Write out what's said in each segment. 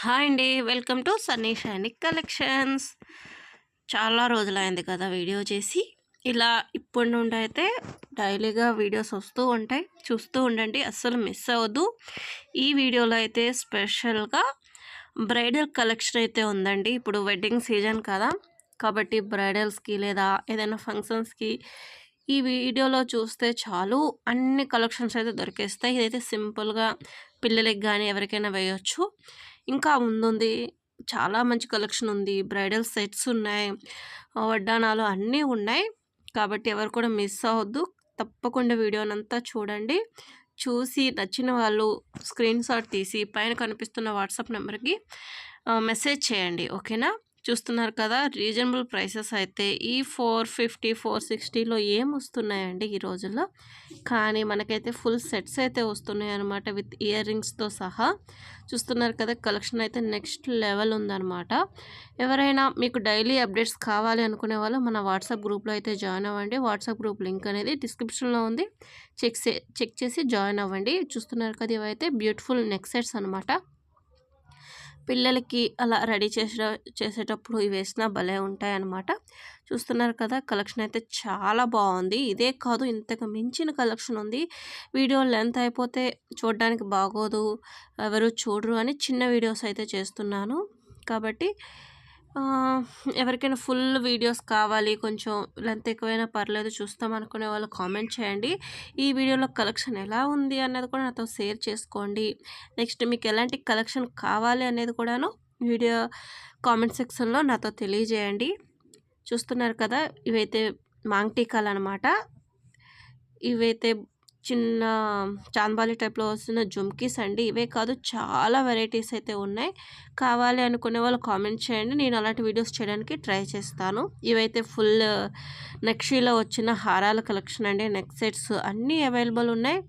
Hi అండి. Welcome to Sunny shiny collections. చాలా రోజులైంది కదా వీడియో చేసి. ఇలా ఇప్పటి నుండి అయితే డైలీగా వీడియోస్ వస్తూ ఉంటాయి. చూస్తూ ఉండండి, అస్సలు మిస్ అవ్వద్దు. ఈ వీడియోలో అయితే స్పెషల్గా బ్రైడల్ కలెక్షన్ అయితే ఉందండి. ఇప్పుడు వెడ్డింగ్ సీజన్ కదా, కాబట్టి బ్రైడల్స్కి లేదా ఏదైనా ఫంక్షన్స్కి ఈ వీడియోలో చూస్తే చాలు అన్ని కలెక్షన్స్ అయితే దొరికేస్తాయి. ఇదైతే సింపుల్గా పిల్లలకి కానీ ఎవరికైనా వేయొచ్చు. ఇంకా ముందుంది, చాలా మంచి కలెక్షన్ ఉంది. బ్రైడల్ సెట్స్ ఉన్నాయి, వడ్డానాలు అన్నీ ఉన్నాయి. కాబట్టి ఎవరు కూడా మిస్ అవ్వద్దు. తప్పకుండా వీడియోనంతా చూడండి. చూసి నచ్చిన వాళ్ళు స్క్రీన్ షాట్ తీసి పైన కనిపిస్తున్న వాట్సాప్ నెంబర్కి మెసేజ్ చేయండి. ఓకేనా? చూస్తున్నారు కదా, రీజనబుల్ ప్రైసెస్ అయితే ఈ 450 460లో ఏం వస్తున్నాయండి ఈ రోజుల్లో. కానీ మనకైతే ఫుల్ సెట్స్ అయితే వస్తున్నాయి అనమాట, విత్ ఇయర్ రింగ్స్తో సహా. చూస్తున్నారు కదా, కలెక్షన్ అయితే నెక్స్ట్ లెవెల్ ఉందన్నమాట. ఎవరైనా మీకు డైలీ అప్డేట్స్ కావాలి అనుకునే వాళ్ళు మన వాట్సాప్ గ్రూప్లో అయితే జాయిన్ అవ్వండి. వాట్సాప్ గ్రూప్ లింక్ అనేది డిస్క్రిప్షన్లో ఉంది. చెక్ చేసి జాయిన్ అవ్వండి. చూస్తున్నారు కదా, ఇవైతే బ్యూటిఫుల్ నెక్ సెట్స్ అనమాట. పిల్లలకి అలా రెడీ చేసేటప్పుడు ఇవి వేసినా భలే ఉంటాయి అన్నమాట. చూస్తున్నారు కదా, కలెక్షన్ అయితే చాలా బాగుంది. ఇదే కాదు, ఇంతకు మించిన కలెక్షన్ ఉంది. వీడియో లెంత్ అయిపోతే చూడడానికి బాగోదు, ఎవరు చూడరు అని చిన్న వీడియోస్ అయితే చేస్తున్నాను. కాబట్టి ఎవరికైనా ఫుల్ వీడియోస్ కావాలి, కొంచెం లెంత్ ఎక్కువైనా పర్లేదు చూస్తాం అనుకునే వాళ్ళు కామెంట్ చేయండి. ఈ వీడియోలో కలెక్షన్ ఎలా ఉంది అన్నది కూడా నాతో షేర్ చేసుకోండి. నెక్స్ట్ మీకు ఎలాంటి కలెక్షన్ కావాలి అనేది కూడాను వీడియో కామెంట్ సెక్షన్లో నాతో తెలియజేయండి. చూస్తున్నారు కదా, ఇవైతే మాంగ్ టీకాలు అనమాట. ఇవైతే చిన్న చాంద్బాలి టైప్లో వస్తున్న జుమ్కీస్ అండి. ఇవే కాదు, చాలా వెరైటీస్ అయితే ఉన్నాయి. కావాలి అనుకునే వాళ్ళు కామెంట్ చేయండి, నేను అలాంటి వీడియోస్ చేయడానికి ట్రై చేస్తాను. ఇవైతే ఫుల్ నక్షీలో వచ్చిన హారాల కలెక్షన్ అండి. నెక్ సెట్స్ అన్నీ అవైలబుల్ ఉన్నాయి.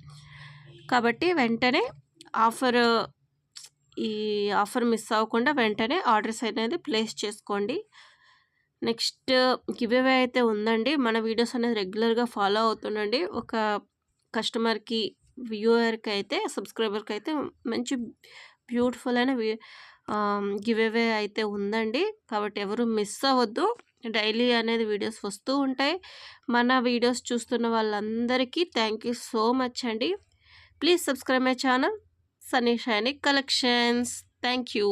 కాబట్టి వెంటనే ఈ ఆఫర్ మిస్ అవ్వకుండా వెంటనే ఆర్డర్స్ అనేది ప్లేస్ చేసుకోండి. నెక్స్ట్ గివ్ అవే అయితే ఉందండి. మన వీడియోస్ అనేది రెగ్యులర్గా ఫాలో అవుతుండండి. ఒక కస్టమర్కి, వ్యూవర్కి అయితే, సబ్స్క్రైబర్కి అయితే మంచి బ్యూటిఫుల్ అయిన గివ్ అవే అయితే ఉందండి. కాబట్టి ఎవరు మిస్ అవ్వద్దు. డైలీ అనేది వీడియోస్ వస్తూ ఉంటాయి. మన వీడియోస్ చూస్తున్న వాళ్ళందరికీ థ్యాంక్ యూ సో మచ్ అండి. Please subscribe my channel Sunny shiny collections. Thank you.